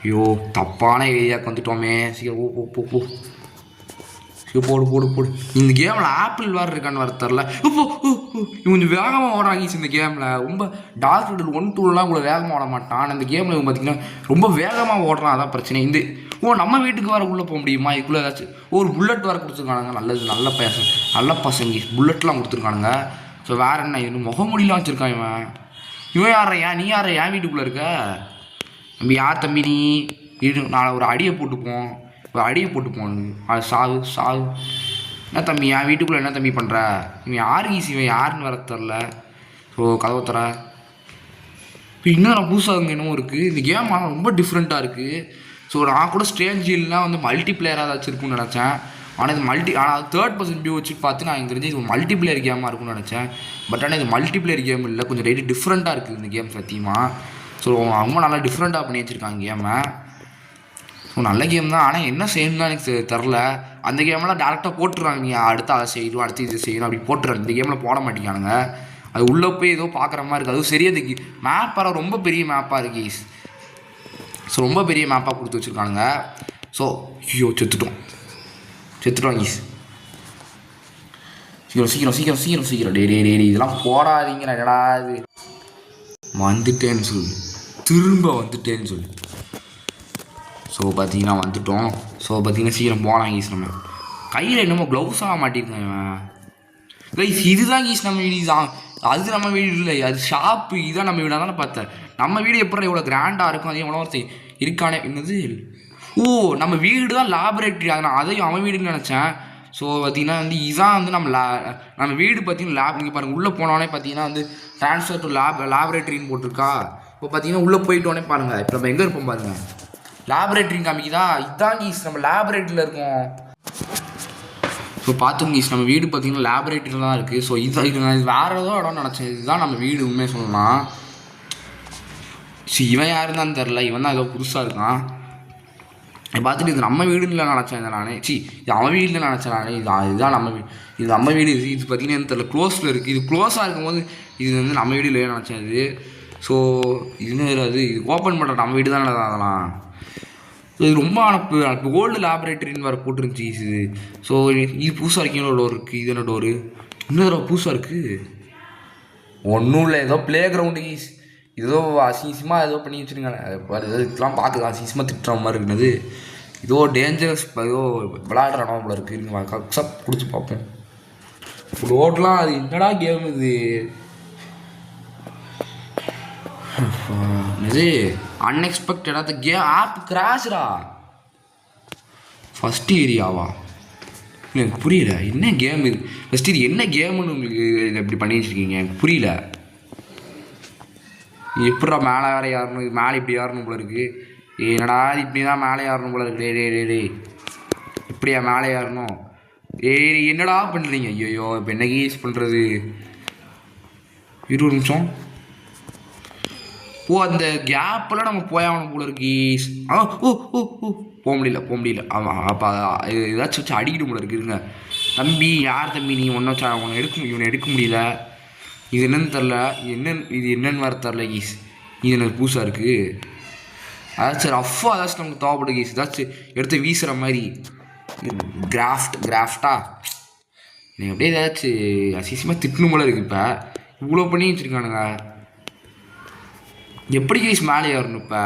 ஐயோ தப்பான ஏரியாவுக்கு வந்துட்டோமே. சீக்கிரம் போ போடு. இந்த கேமில் ஆப்பிள் வேறு இருக்கான்னு வர தெரில. இவன் கொஞ்சம் வேகமாக ஓடுறாங்க இந்த கேமில். ரொம்ப டார்க் 1, 2லாம் இவ்வளோ வேகமாக ஓட மாட்டான். அந்த கேமில் இவன் பார்த்திங்கன்னா ரொம்ப வேகமாக ஓடுறான். அதான் பிரச்சனை. நம்ம வீட்டுக்கு வர உள்ளே போக முடியுமா? இதுக்குள்ளே ஏதாச்சும் ஒரு புல்லட் வேறு கொடுத்துருக்கானுங்க. நல்ல பசங்க புல்லட்லாம் கொடுத்துருக்கானுங்க. ஸோ வேறு என்ன, இது முகமூடிலாம் வச்சுருக்கான் இவன் யாரையா? நீ யாரையா என் வீட்டுக்குள்ளே இருக்க? தம்பி யார் தம்பி நீ? நான் ஒரு அடியை போட்டுப்போம். அது சாவு. என்ன தம்பி என் வீட்டுக்குள்ளே என்ன தம்பி பண்ணுற? இவன் இவன் யாருன்னு வர தெரில. ஸோ கதவை தர. இப்போ இன்னும் புதுசாக என்னமோ இருக்குது. இந்த கேம் ஆனால் ரொம்ப டிஃப்ரெண்ட்டாக இருக்குது. ஸோ நான் கூட ஸ்ட்ரேஞ்ச் ஹில்லாம் வந்து மல்டிப்ளேயராக ஏதாச்சும் இருக்குன்னு நினச்சேன். ஆனால் இது ஆனால் 3rd person வியூ வச்சு பார்த்து நான் எனக்கு தெரிஞ்சு இது மல்டிப்ளேயர் கேமாக இருக்கும்னு நினச்சேன். பட் ஆனால் இது மல்டிப்ளேயர் கேம் இல்லை, கொஞ்சம் டிஃப்ரெண்ட்டாக இருக்குது இந்த கேம் சத்தியமாக. ஸோ அவங்க நல்லா டிஃப்ரெண்ட்டாக பண்ணி வச்சுருக்காங்க கேமை. ஸோ நல்ல கேம் தான். ஆனால் என்ன செய்யணும்னு தான் எனக்கு தெரில. அந்த கேமெல்லாம் டேரெக்டாக போட்டுறாங்க. நீ அடுத்து அதை செய்யணும், அடுத்து இது செய்யணும் அப்படி போட்டுறாங்க. இந்த கேமில் போட மாட்டேங்கானுங்க. அது உள்ளே போய் ஏதோ பார்க்குற மாதிரி இருக்குது. அதுவும் சரியாக மேப்பாக ரொம்ப பெரிய மேப்பாக இருக்கு. ஸோ ரொம்ப பெரிய மேப்பாக கொடுத்து வச்சுருக்கானுங்க. ஸோ ஐயோ செத்துட்டோம் கீஸ். சீக்கிரம் டே இதெல்லாம் போடாதீங்க. என்னடா இது வந்துட்டேன்னு சொல்லு. ஸோ பார்த்தீங்கன்னா வந்துட்டோம். ஸோ பார்த்தீங்கன்னா சீக்கிரம் போகலாம் கீஸ். நம்ம கையில் என்னமோ க்ளவுஸாக மாட்டிருக்கேன் கைஸ். இதுதான் கீஸ் நம்ம வீடு. இதுதான் அது நம்ம வீடு இல்லை, அது ஷாப்பு. இதுதான் நம்ம வீடாக தானே பார்த்தேன். நம்ம வீடு எப்படி எவ்வளோ கிராண்டாக இருக்கும், அதையும் எவ்வளோ ஒருத்தர் இருக்கானே. என்னது நம்ம வீடு தான் லேபரேட்டரி. அதை நான் அதையும் அவன் வீடுன்னு நினச்சேன். ஸோ பார்த்தீங்கன்னா வந்து இதுதான் வந்து நம்ம வீடு பார்த்தீங்கன்னா லேப். இங்கே பாருங்கள் உள்ளே போனோடனே பார்த்தீங்கன்னா வந்து ட்ரான்ஸ்ஃபர் டு லேபரேட்டரின்னு போட்டிருக்கா. இப்போ பார்த்தீங்கன்னா உள்ளே போயிட்டோன்னே பாருங்கள். இப்போ நம்ம எங்கே இருப்போம் பாருங்கள், லேபரேட்டரின்னு காமிக்குதா. இதுதான் கீஸ் நம்ம லேபரேட்டரியில் இருக்கோம். ஸோ பார்த்துங்க கீஸ் நம்ம வீடு பார்த்தீங்கன்னா லேபரேட்டரியில் தான் இருக்குது. ஸோ இது வேறு ஏதோ இடம்னு நினச்சேன். இதுதான் நம்ம வீடு உண்மையாக சொல்லலாம். இவன் யாருன்னு தெரில. இவன் தான் ஏதோ புதுசாக இருக்கான். பார்த்துட்டு இது நம்ம வீடுன்னு நினச்சேன் நான். இது அவன் வீட்டில் நினச்சேன் நான். இதுதான் நம்ம வீடு. இது நம்ம வீடு. இது பார்த்தீங்கன்னா என்ன தெரில, க்ளோஸில் இருக்குது. இது க்ளோஸாக இருக்கும்போது இது வந்து நம்ம வீடு இல்லையே நினச்சேன் இது. ஸோ இதுன்னு அது இது ஓப்பன் பண்ணுற நம்ம வீடு தானே அதெல்லாம். ஸோ இது ரொம்ப ஓல்டு லேபரேட்டரின்னு வேறு போட்டுருந்துச்சு இது. ஸோ இது புதுசாக இருக்கீங்களோ டோர் இருக்குது. இது என்ன டோரு? இன்னொரு புதுசாக இருக்குது. ஒன்றும் இல்லை, ஏதோ ப்ளே கிரவுண்டு கீஸ், ஏதோ அசிங்கமாக ஏதோ பண்ணி வச்சுருக்காங்க. ஏதோ இதெல்லாம் பார்க்கலாம் அசிங்கமாக திட்டுற மாதிரி இருக்குது. ஏதோ டேஞ்சரஸ், ஏதோ விளையாடுற இடம் போல இருக்குது. அக்செப்ட் கொடுத்து பார்ப்போம். ரோட்லாம் அது என்னடா கேம் இது? இது அன்எக்ஸ்பெக்டடாக கேம் ஆப் கிராஷ்டா. ஃபஸ்ட் ஏரியாவா? எனக்கு புரியல, என்ன கேம் இது? ஃபஸ்ட்டு இது என்ன கேமுன்னு உங்களுக்கு இப்படி பண்ணி வச்சுருக்கீங்க? எனக்கு புரியல. எப்படா மேலே வேறு ஏறணும்? இது மேலே இப்படி ஏறணும் போல இருக்குது. என்னடா இப்படி தான் மேலே ஏறணும் போல இருக்கு. டே இப்படியா மேலே ஏறணும்? என்னடா பண்ணுறீங்க? ஐயோ இப்போ என்ன யூஸ் பண்ணுறது? 20 நிமிஷம். ஓ, அந்த கேப்பெல்லாம் நம்ம போயாகணும் போல இருக்கு. போக முடியல. ஆமாம், அப்போ ஏதாச்சும் வச்சு அடிக்கிட்டு போல இருக்குதுங்க. தம்பி, யார் தம்பி நீ? இவனை எடுக்க முடியல. இது என்னன்னு தெரில. இது என்னன்னு வர தெரில கீஸ். இது எனக்கு புதுசாக இருக்குது. அதாச்சும் ரஃப்பாக ஏதாச்சும் நமக்கு தேவைப்படும் கீஸ். ஏதாச்சும் எடுத்து வீசுகிற மாதிரி கிராஃப்டா நீங்கள் அப்படியே ஏதாச்சும் அசிசமாக திட்டணும் போல இருக்குது. இப்போ இவ்வளோ பண்ணி வச்சுருக்கானுங்க. எப்படி கீஸ் மேலே ஏறணும்? இப்போ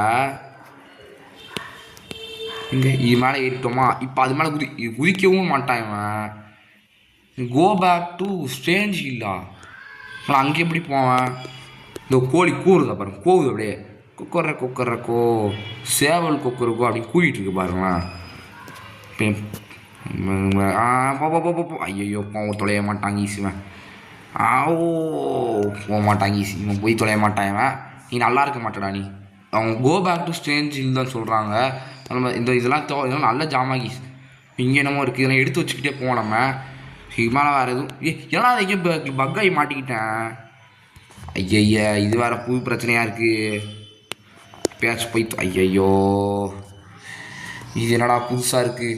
இங்கே இது மேலே ஏறிட்டோமா? இப்போ அது மேலே குதிக்கவும் மாட்டான் இவன். கோ பேக் டு ஸ்ட்ரேஞ்ச் ஹில்லா. நான் அங்கே எப்படி போவேன்? இந்த கோழி கூறுதா பாருங்க, கோவுது அப்படியே. கொக்கரக்கோ சேவல் கொக்கரக்கோ அப்படின்னு கூட்டிகிட்டு இருக்கு பாருங்களேன். போ. ஐயோ, போக தொலைய மாட்டாங்க ஈஸுவன். போக மாட்டாங்க ஈஸி. இவன் போய் தொலைய மாட்டான். இவன் நீ நல்லா இருக்க மாட்டடா. நீ அவங்க go back to strange hill தான் சொல்கிறாங்க. நம்ம இதெல்லாம் நல்ல ஜாமாகீஸ். இங்கே என்னமோ இருக்குது, இதெல்லாம் எடுத்து வச்சுக்கிட்டே போவோம் நம்ம. மேலே வேறு எதுவும் ஏன்னா அதை எங்கேயும் பக்காகி மாட்டிக்கிட்டேன். ஐயய்யா, இது வேறு புது பிரச்சனையாக இருக்குது. பேச்சு போய் ஐயையோ, இது என்னடா புதுசாக இருக்குது?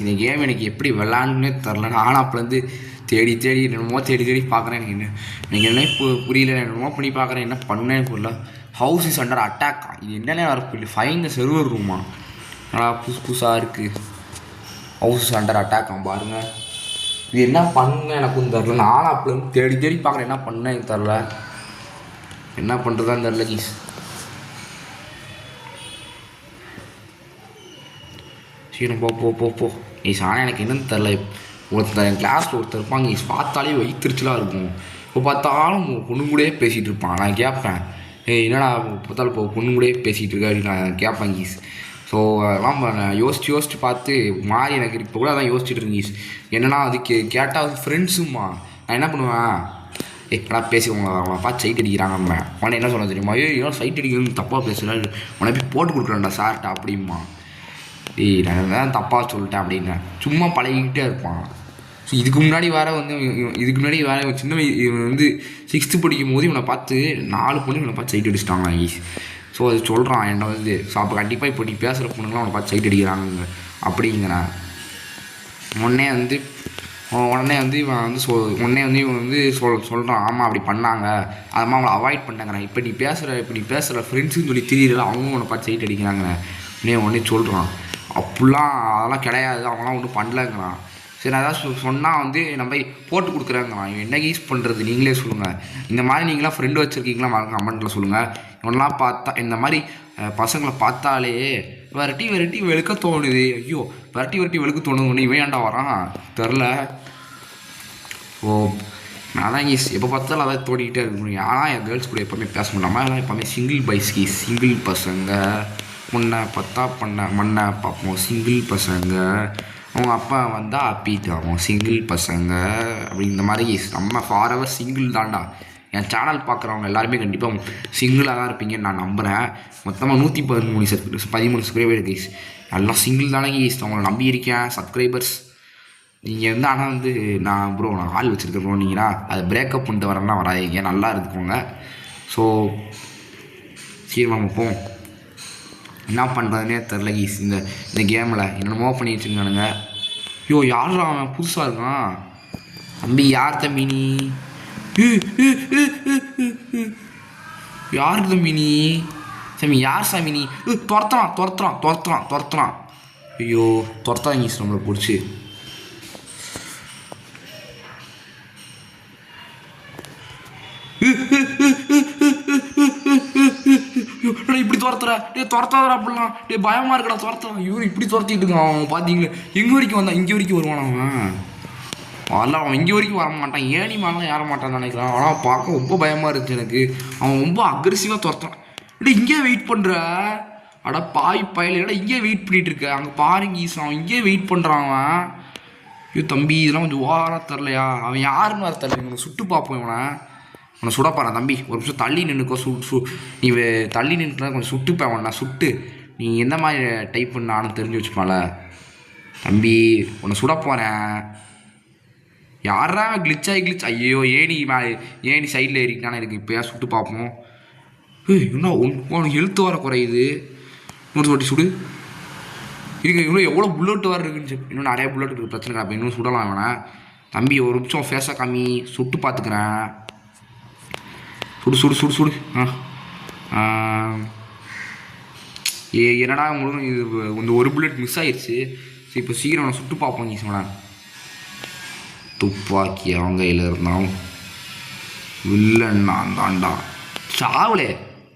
இந்த கேம் எனக்கு எப்படி விளாண்டுன்னே தெரில. நானும் அப்போலேருந்து தேடி என்னமோ தேடி பார்க்குறேன். எனக்கு என்ன புரியல. என்னமோ பண்ணி பார்க்குறேன், என்ன பண்ணுனே புரியல. House is under attack. இது என்னென்ன வர ஃபைன் த செர்வர் ரூமா? நல்லா புதுசாக இருக்குது. ஹவுஸ் இஸ் அண்டர் அட்டாக் பாருங்கள். இது என்ன பண்ணுங்க எனக்கும் தெரில. நானும் அப்போலேருந்து தேடி பார்க்குறேன், என்ன பண்ணேன் எனக்கு தெரில. என்ன பண்ணுறதான்னு தெரில கீஸ். சரி, போ. ஆனால் எனக்கு என்னன்னு தெரில. ஒருத்தர் என் கிளாஸில் ஒருத்தர் இருப்பாங்க, பார்த்தாலே வயிற்றுச்சலாக இருக்கும். இப்போ பார்த்தாலும் பொண்ணு கூடயே பேசிகிட்டு இருப்பான். நான் கேட்பேன், என்னடா பார்த்தாலும் இப்போ பொண்ணு கூடயே பேசிகிட்டு இருக்கா அப்படின்னு நான் கேட்பேன் கீஸ். ஸோ அதெல்லாம் நான் யோசிச்சு பார்த்து மாறி எனக்கு இப்போ கூட அதான் யோசிச்சுட்டு இருக்கேன் கீஸ். என்னன்னா அதுக்கு கேட்டால் அது ஃப்ரெண்ட்ஸும்மா. நான் என்ன பண்ணுவேன், எப்படா பேசுவாங்க அவங்கள பார்த்து சைட் அடிக்கிறாங்க. நம்ம உடனே என்ன சொன்ன தெரியுமா? ஏன்னா சைட் அடிக்கிறது தப்பாக பேசுகிறேன், உடனே போய் போட்டு கொடுக்குறேன்டா சார்ட்டா அப்படிமா. நான் தான் தப்பாக சொல்லிட்டேன் அப்படின்னு சும்மா பழகிக்கிட்டே இருப்பான். ஸோ இதுக்கு முன்னாடி வேறு சின்ன இவன் வந்து 6th படிக்கும் போது இவனை பார்த்து 4 பொண்ணு இவனை பார்த்து சைட் அடிச்சிட்டாங்க ஈஸ். ஸோ அது சொல்கிறான் என்ன வந்து. ஸோ அப்போ கண்டிப்பாக இப்போ நீ பேசுகிற பொண்ணுங்களாம் அவனை பார்த்து சைட் அடிக்கிறாங்க அப்படிங்கிறான். உடனே வந்து இவன் வந்து சொல்கிறான், ஆமாம் அப்படி பண்ணாங்க, அதமாக அவங்கள அவாய்ட் பண்ணாங்கிறான். இப்போ நீ பேசுகிற ஃப்ரெண்ட்ஸுன்னு சொல்லி தெரியல, அவங்க உன்னை பார்த்து சைட் அடிக்கிறாங்க உடனே சொல்கிறான். அப்படிலாம் அதெல்லாம் கிடையாது, அவங்களாம் ஒன்றும் பண்ணலங்கிறான். சரி, நான் ஏதாவது சொன்னால் வந்து நம்ம போட்டு கொடுக்குறாங்கண்ணா. இவன் என்ன யூஸ் பண்ணுறது நீங்களே சொல்லுங்கள். இந்த மாதிரி நீங்களாம் ஃப்ரெண்டு வச்சுருக்கீங்களா மறக்க கமெண்ட்டில் சொல்லுங்கள். இவனெலாம் பார்த்தா இந்த மாதிரி பசங்களை பார்த்தாலே விரட்டி வெளுக்க தோணுது. ஐயோ, விரட்டி வெளுக்க தோணுது. இவன் ஏன்டா வரான் தெரில. ஓ, நான் தான் ஈஸ் எப்போ பார்த்தாலும் அதாவது தோடிக்கிட்டே இருக்க முடியும். ஆனால் என் கேர்ள்ஸ் கூட எப்போவுமே பேச முடியாமல் எல்லாம் எப்போவுமே சிங்கிள் பைஸ்கி சிங்கிள் பசங்க முன்ன பத்தா மண்ணை பார்ப்போம். சிங்கிள் பசங்க அவங்க அப்பா வந்தால் அப்பிட்டாகும். சிங்கிள் பசங்க அப்படி இந்த மாதிரி நம்ம ஃபாரெவர் சிங்கிள் தான்டா. என் சேனல் பார்க்குறவங்க எல்லாருமே கண்டிப்பாக சிங்கிளாக தான் இருப்பீங்கன்னு நான் நம்புகிறேன். மொத்தமாக 113 சப்ஸ்கிரைபர் கைஸ். எல்லாம் சிங்கிள் தானே கைஸ். அவங்கள நம்பி இருக்கேன் சப்ஸ்கிரைபர்ஸ் நீங்கள் வந்து. ஆனால் வந்து நான் ஆள் வச்சுருக்கேன் ப்ரோனீங்கன்னா அதை பிரேக்கப் பண்ணிட்டு வரேன்னா வராதிங்க, நல்லா இருந்துக்கோங்க. ஸோ சரி வாங்க போவோம். என்ன பண்ணுறதுனே தெரில கைஸ். இந்த கேமில் என்னென்னமோ பண்ணி வச்சுருக்கானுங்க. ஐயோ, யாரா அவன் புதுசாக இருக்கான்? தம்பி, யார் தம்பி நீ? யாருக்கு தம்பி நீ? சாமி யார் சாமி நீ? துரத்துறான். ஐயோ துரத்தாங்க நம்மளை பிடிச்சி. இப்படி துரத்துறா துரத்தாதரா அப்படிலாம் பயமா இருக்கடா துரத்துறான். இவரு இப்படி துரத்திட்டு இருக்கான். அவன் பார்த்தீங்களே எங்கே வரைக்கும் வந்தான், இங்கே வரைக்கும் வருவான் அவன். அதெல்லாம் அவன் இங்கே வரைக்கும் வர மாட்டான், ஏணி மேலாம் ஏற மாட்டான்னு நினைக்கிறான். ஆனால் பார்க்க ரொம்ப பயமாக இருந்துச்சு எனக்கு. அவன் ரொம்ப அக்ரெசிவாக துரத்துறான். இங்கே வெயிட் பண்ணுற அடா பாய் பயல இங்கே வெயிட் பண்ணிட்டு இருக்க. அங்கே பாருங்க ஈசன் அவன் இங்கே வெயிட் பண்ணுறான். அவன் ஐயோ தம்பி இதெல்லாம் கொஞ்சம் ஓவராக தரலையா? அவன் யாருன்னு வர தரல. இவனை சுட்டு பார்ப்போம். உன்னை சுடப்பாறேன் தம்பி, ஒரு நிமிஷம் தள்ளி நின்றுக்கோ. நீ தள்ளி நின்றுனா கொஞ்சம் சுட்டுப்பேன். நான் சுட்டு நீ எந்த மாதிரி டைப் பண்ண நானும் தெரிஞ்சு வச்சுப்பால தம்பி. உன்னை சுட போகிறேன். யாரா கிளிச் ஐயோ ஏணி சைடில் ஏறிக்கிட்டானே இருக்குது. இப்போயா சுட்டு பார்ப்போம். இன்னும் உனக்கு ஹெல்த் வர குறையுது. இன்னொரு வாட்டி சுடு. இருக்கு இன்னும் எவ்வளோ புல்லட் வர இருக்குன்னு. இன்னும் நிறைய புல்லட் இருக்குது, பிரச்சனை இல்லை. அப்போ இன்னும் சுடலாம் வேணா தம்பி. ஒரு நிமிஷம் ஃபேஸாக காமி, சுட்டு பார்த்துக்கிறேன். சுடு சுடு சுடு சுடு. என்னடா உங்களுக்கு இது இந்த ஒரு புல்லட் மிஸ் ஆயிடுச்சு. சரி இப்போ சீக்கிரம் நான் சுட்டு பார்ப்போம். நீ சொன்ன துப்பாக்கி அவங்க கையில் இருந்தாலும் வில்லன்னா தாண்டா சாவலே.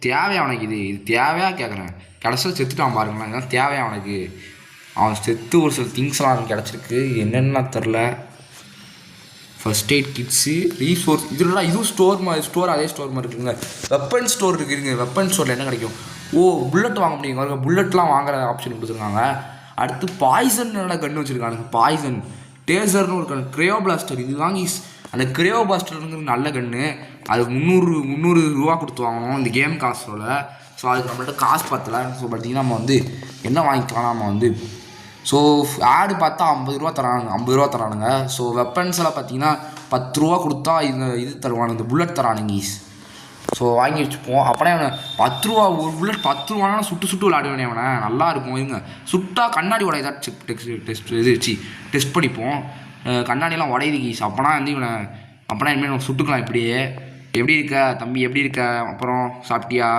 தேவையா அவனுக்கு? இது தேவையா கேட்குறேன். கடைசியில் செத்துட்டான் பாருங்களேன். இதெல்லாம் தேவையா அவனுக்கு? அவன் செத்து ஒரு சில திங்ஸ்லாம் அவனுக்கு கிடச்சிருக்கு. என்னென்னா தெரில. ஃபர்ஸ்ட் எய்ட் கிட்ஸு ரீசோர்ஸ் இதுலாம் இதுவும் ஸ்டோர் அதே ஸ்டோர் மாதிரி இருக்குங்க. வெப்பன் ஸ்டோர் இருக்குதுங்க. வெப்பன் ஸ்டோரில் என்ன கிடைக்கும்? புல்லட் வாங்க முடியுங்க. புல்லட்லாம் வாங்குற ஆப்ஷன் கொடுத்துருக்காங்க. அடுத்து பாய்சன் என்னென்ன கன்று வச்சுருக்காங்க. பாய்சன் டேசர்னு ஒரு கன்று. கிரையோ பிளாஸ்டர் இது வாங்கி அந்த கிரையோ பிளாஸ்டர்ங்கிறது நல்ல கன்று. அது 300 ரூபா கொடுத்து வாங்கணும் இந்த கேம் காசோட. ஸோ அதுக்கு நம்மள்ட்ட காசு பத்தலை. ஸோ பார்த்தீங்கன்னா நம்ம என்ன வாங்கிக்கலாம். நம்ம ஸோ ஆடு பார்த்தா 50 ரூபா தரானுங்க. ஸோ வெப்பன்ஸ் எல்லாம் பார்த்தீங்கன்னா 10 ரூபா கொடுத்தா இது தருவானுங்க, இந்த புல்லட் தரானுங்க ஈஸ். ஸோ வாங்கி வச்சுப்போம். அப்படியே அவனை 10 ரூபா ஒரு புல்லட் 10 ரூபானா சுட்டு விளையாடுவேனே அவனை. நல்லா இருக்கும். இவங்க சுட்டா கண்ணாடி உடையதாச்சும் டெஸ்ட் பண்ணிப்போம். கண்ணாடியெல்லாம் உடையுது ஈஸ். அப்போனா இனிமேல் நம்ம சுட்டுக்கலாம். இப்படியே எப்படி இருக்க தம்பி, எப்படி இருக்க, அப்புறம் சாப்பிட்டியா?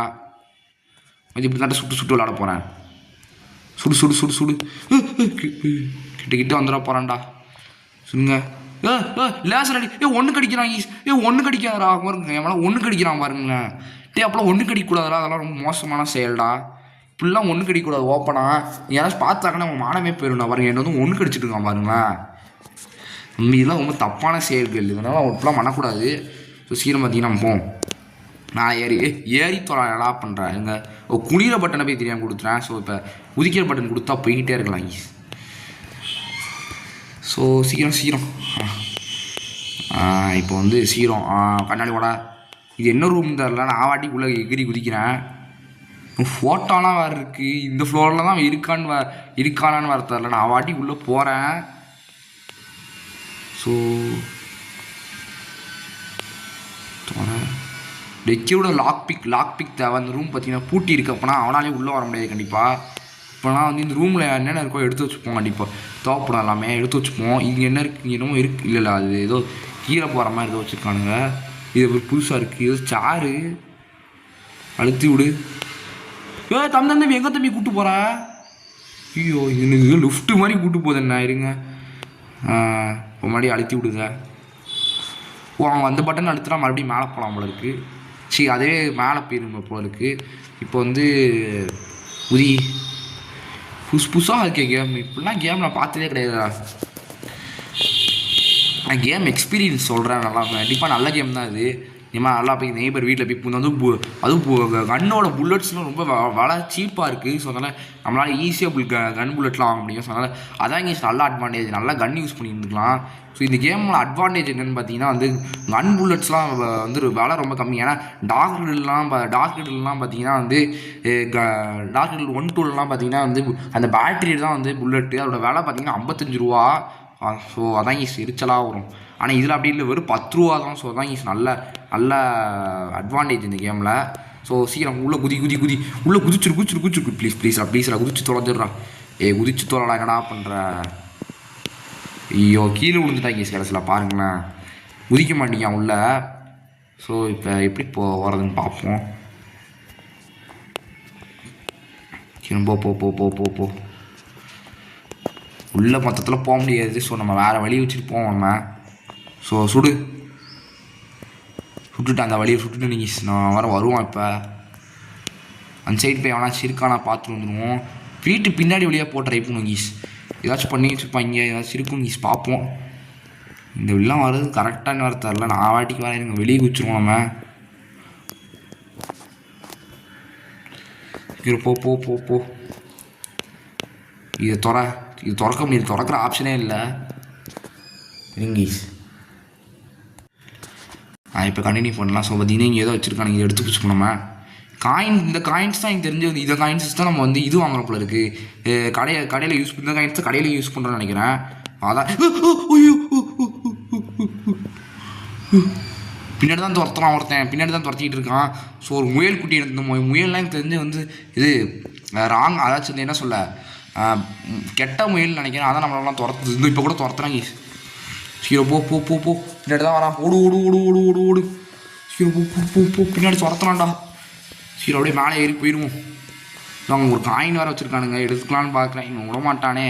இப்படி தான் சுட்டு விளையாட போகிறேன். சுடு சுடு சுடு சுடு. கிட்ட வந்துட போகிறான்டா. சுடுங்க. லேசர் அடி. ஒன்று கடிக்கிறான் ஈஸ். ஒன்று கடிக்காதரா பாருங்க. எவ்வளோ ஒன்று கடிக்கிறான் பாருங்களேன். அப்போலாம் ஒன்று கடிக்கூடாதா? அதெல்லாம் ரொம்ப மோசமான செயல்டா. இப்படிலாம் ஒன்று கடிக்கூடாது ஓப்பனா. யாராச்சும் பார்த்தாங்கன்னா அவங்க மானமே போயிடும் பாருங்க. என்ன ஒன்று கடிச்சிட்டு இருக்கான் பாருங்களேன். இதெல்லாம் ரொம்ப தப்பான செயல்கள். இதனால் இப்படிலாம் பண்ணக்கூடாது. ஸோ சீக்கிரம் பார்த்தீங்கன்னா நம்ம போவோம். நான் ஏறி தொலை பண்ணுறேன். எங்க குளிர பட்டனை போய் தெரியாமல் கொடுத்துறேன். ஸோ இப்போ உதிக்கிற பட்டன் கொடுத்தா போய்கிட்டே இருக்கலாம். ஸோ சீக்கிரம் இப்போ சீக்கிரம் கண்ணாடி வாடா. இது என்ன ரூம் தரல. நான் வாட்டிக்குள்ளே எகிரி குதிக்கிறேன். ஃபோட்டோலாம் வேறு இருக்குது. இந்த ஃப்ளோரில் தான் இருக்கானான்னு வேறு தரல. நான் வாட்டிக்குள்ளே போகிறேன். ஸோ டெக்கியோட லாக் பிக் தேவை. அந்த ரூம் பார்த்தீங்கன்னா பூட்டி இருக்கு. அப்போனா அவனாலே உள்ளே வர முடியாது கண்டிப்பாக. இப்போனா இந்த ரூமில் என்னென்ன இருக்கோ எடுத்து வச்சுப்போம். கண்டிப்பாக தேவைப்படும் எல்லாமே எடுத்து வச்சுப்போம். இங்கே என்ன இருக்குது? என்னமோ இருக்குது. இல்லை அது ஏதோ கீழே போகிற மாதிரி ஏதோ வச்சுருக்கானுங்க. இது புதுசாக இருக்குது. ஏதோ சேரு அழுத்தி விடு. தம்பி எங்கே தம்பி கூப்பிட்டு போகிற? ஐயோ இது லிஃப்ட்டு மாதிரி கூப்பிட்டு போகுது. என்ன இருங்க முன்னாடி அழுத்தி விடுங்க. அவங்க அந்த பட்டன் அழுத்தினா மறுபடியும் மேலே போகலாம் போல இருக்குது. அதே மேலே போயிருங்க போல இருக்குது. இப்போ புதுசாக இருக்கே கேம். இப்படிலாம் கேம் நான் பார்த்ததே கிடையாதுடா. நான் கேம் எக்ஸ்பீரியன்ஸ் சொல்கிறேன். நல்லா கண்டிப்பாக நல்ல கேம் தான் இது. ஏமா நல்லா போய் நெய்பர் வீட்டில் போய் அதுவும் கன்னோட புல்லட்ஸ்லாம் ரொம்ப விலை சீப்பாக இருக்குது. ஸோ அதனால் நம்மளால் ஈஸியாக கன் புல்லட்லாம் வாங்க முடியும். ஸோ அதனால் அதான் இங்கே நல்ல அட்வான்டேஜ். நல்லா கன் யூஸ் பண்ணியிருந்துக்கலாம். ஸோ இந்த கேமில் அட்வான்டேஜ் என்னென்னு பார்த்தீங்கன்னா கன் புல்லட்ஸ்லாம் விலை ரொம்ப கம்மி. ஏன்னா டார்க் ரிடல்லாம் பார்த்தீங்கன்னா டார்க் ரிடல் 1, 2லாம் பார்த்தீங்கன்னா அந்த பேட்டரி தான் புல்லட்டு. அதோட விலை பார்த்தீங்கன்னா 55 ரூபா. ஸோ அதான் எரிச்சலாக வரும். ஆனால் இதில் அப்படி இல்லை, வெறும் 10 ரூபா தான். ஸோ அதான் நல்ல அட்வான்டேஜ் இந்த கேமில். ஸோ சீக்கிரம் உள்ளே உள்ளே குதிச்சிரு ப்ளீஸ்ரா குதிச்சு தொலைஞ்சிட்றா. குதிச்சு தொலைடா. என்னடா பண்ணுற? ஐயோ கீழே விழுந்துட்டாங்க கடைசியில் பாருங்களேன். குதிக்க மாட்டீங்க உள்ள. ஸோ இப்போ எப்படி போகிறதுன்னு பார்ப்போம். சரி போ உள்ளே மொத்தத்தில் போக முடியாது. ஸோ நம்ம வேறு வழி வச்சுட்டு போவோம் நம்ம. ஸோ சுட்டுட்டு அந்த வழியை சுட்டுட்டு நீங்கள் நான் வருவான். இப்போ அந்த சைடு போய் எவனா சிறுக்கானா பார்த்துட்டு வந்துடுவோம். வீட்டு பின்னாடி வழியாக போட்டு ட்ரை பண்ணுவோம் கீஸ். ஏதாச்சும் பண்ணி வச்சுருப்பாங்க, ஏதாச்சும் இருக்கும் கீஸ், பார்ப்போம். இந்த வெளிலாம் வர்றது கரெக்டான வர தரல. நான் வாட்டிக்கு வரேன், எனக்கு வெளியே குச்சிருவோம் நம்ம. போ போ போ போ இது திறக்க முடியாது, திறக்கிற ஆப்ஷனே இல்லை. இங்கீஸ் இப்போ கண்டினியூ பண்ணலாம். ஸோ பார்த்தீங்கன்னா இங்கே ஏதோ வச்சுருக்காங்க, இங்கே எடுத்து பிடிச்சிக்கணும் நம்ம. இந்த காயின்ஸ் தான் எனக்கு தெரிஞ்சது. இந்த காயின்ஸ் தான் நம்ம வந்து இது வாங்குற போல இருக்குது. கடையில் யூஸ் பண்ணுற காயின்ஸ் தான் கடையில் யூஸ் பண்ணுறோன்னு நினைக்கிறேன். அதான் பின்னாடி தான் ஒருத்தன் பின்னாடி தான் துரத்திக்கிட்டு இருக்கான். ஸோ ஒரு முயல் குட்டி இந்த முயல்லாம் எனக்கு தெரிஞ்சு வந்து இது ராங், அதாச்சும் வந்து என்ன சொல்ல கெட்ட முயல் நினைக்கிறேன். அதான் நம்மளெல்லாம் துரத்துது. இப்போ கூட துரத்துறாங்க. சீரோ போ போ போ போ பின்னாடி தான் வரான். ஓடு சீரோ போ பின்னாடி துரத்துறான்டா. சீரோ அப்படியே மேலே ஏறி போயிடுவோம். அவங்க ஒரு காயின் வேறு வச்சுருக்கானுங்க, எடுத்துக்கலான்னு பார்க்குறேன். இவன் விட மாட்டானே,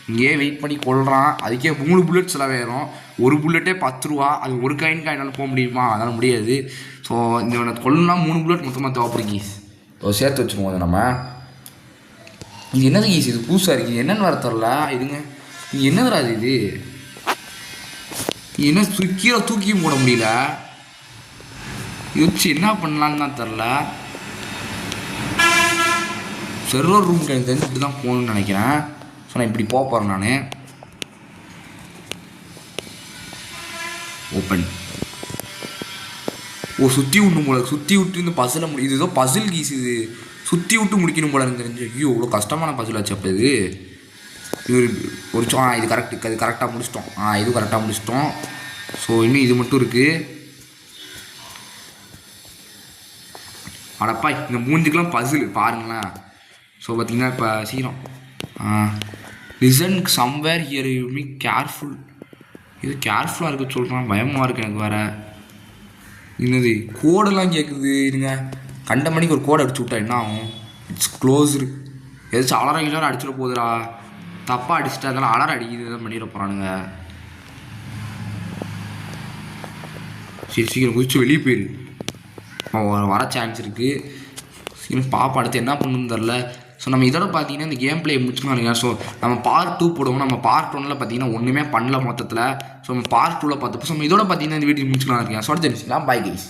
இங்கேயே வெயிட் பண்ணி கொள்கிறான். அதுக்கே 3 புல்லட் செலவாயிரும். ஒரு புல்லட்டே 10 ரூபா. அது ஒரு காயினால் போக முடியுமா? அதனால் முடியாது. ஸோ இந்த கொள்ளனா 3 புல்லட் மொத்தமாக தேவைப்படுங்க. ஸோ சேர்த்து வச்சுருவோம் அதை நம்ம. இது என்னது கீஸ்? இது புதுசாக இருக்குது, என்னென்னு வர தரல. இதுங்க இது என்ன வராது? இது என்ன கீழே தூக்கியும் போட முடியல. இது வச்சு என்ன பண்ணலான்னு தான் தெரில. சர்வர் ரூமுக்கு எனக்கு தெரிஞ்சுட்டு தான் போகணுன்னு நினைக்கிறேன். ஸோ நான் இப்படி போக போகிறேன் நான். ஓப்பன். சுற்றி விடணும் போல, சுற்றி விட்டு இந்த பசில் இது ஏதோ பசில் கீஸ். இது சுற்றி விட்டு முடிக்கணும் போல எனக்கு தெரிஞ்சு. ஐயோ இவ்வளோ கஷ்டமான பசில் ஆச்சு. அப்போ இது ஒரு இது கரெக்டாக முடிச்சிட்டோம். இது கரெக்டாக முடிச்சிட்டோம். ஸோ இன்னும் இது மட்டும் இருக்குது. அடப்பா இந்த மூஞ்சுக்கெலாம் பசில் பாருங்களேன். ஸோ பார்த்தீங்கன்னா இப்போ சீக்கிரம் listen somewhere here you me careful. இது கேர்ஃபுல்லாக இருக்க சொல்கிறான், பயமாக இருக்குது எனக்கு வேறு. என்னது கோடெல்லாம் கேட்குது. இருங்க, கண்ட மணிக்கு ஒரு கோடை அடிச்சு விட்டா என்ன ஆகும்? It's closed. ஏதாச்சும் அலாரம் அடிச்சிட போகுதுடா. தப்பாக அடிச்சுட்டா அதெல்லாம் அலாரம் அடிக்குது, எதாவது பண்ணிட போகிறானுங்க. சீக்கிரம் குதிச்சு வெளியே போயிரு, வர சான்ஸ் இருக்குது. சீக்கிரம் பாப்பா அடுத்து என்ன பண்ணணும்னு தெரில. ஸோ நம்ம இதோட பார்த்தீங்கன்னா இந்த கேம் பிளே முடிச்சுக்கணும். ஸோ நம்ம பார்ட் 2 போடுவோம். நம்ம பார்ட் 1 பார்த்தீங்கன்னா ஒன்றுமே பண்ணல மொத்தத்தில். ஸோ நம்ம பார்ட் 2 பார்த்தப்போ ஸோ நம்ம இதோட பார்த்தீங்கன்னா இந்த வீடியோ முடிச்சுக்கலாம் இருக்கேன். சொல்ல தெரிஞ்சுக்கலாம். Bye guys.